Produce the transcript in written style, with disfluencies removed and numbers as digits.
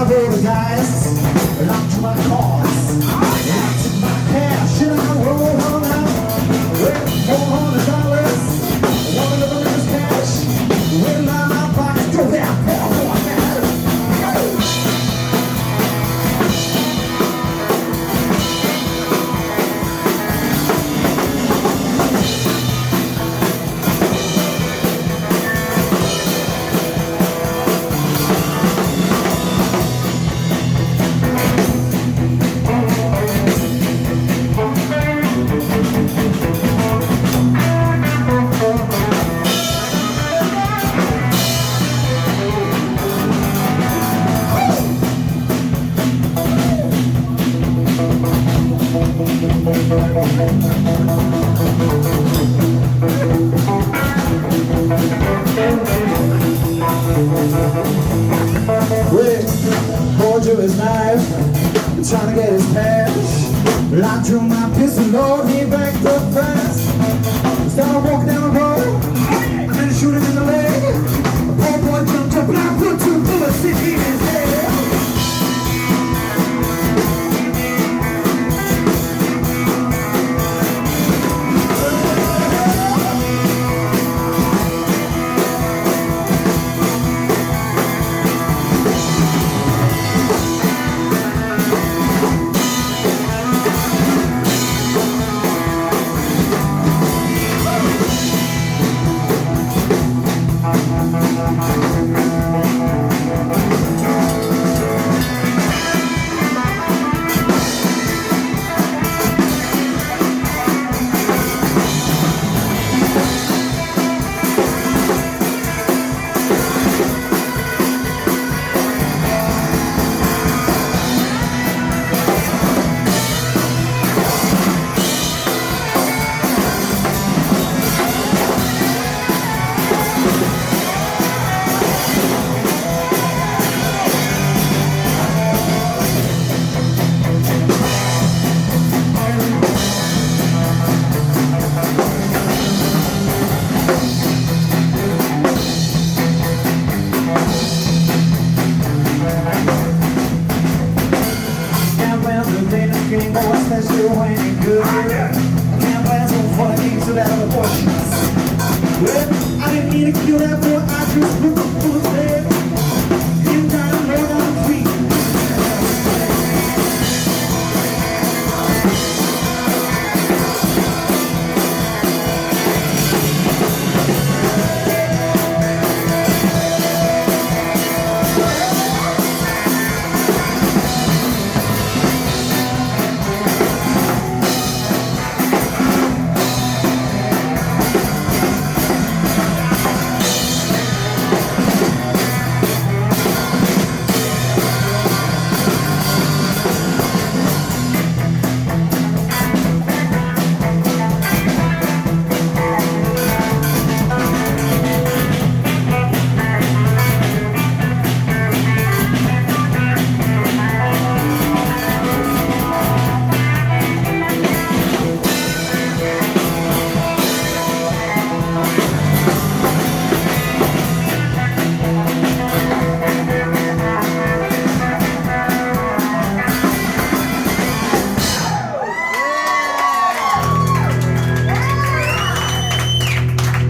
I roll the dice, locked to my cars, locked in my cash, and I roll on out with $400. One of them is cash, with my pocket, go down, go on. Rick poured to his knife, trying to get his cash. Locked to my pistol, Lord, he backed up fast. Started walking down the road, and then shoot him in the leg. A poor boy jumped up, and I put 2 bullets in his head. Especially when it's good. I can't pass on funny things without abortions. Well, I didn't mean to kill that boy, I just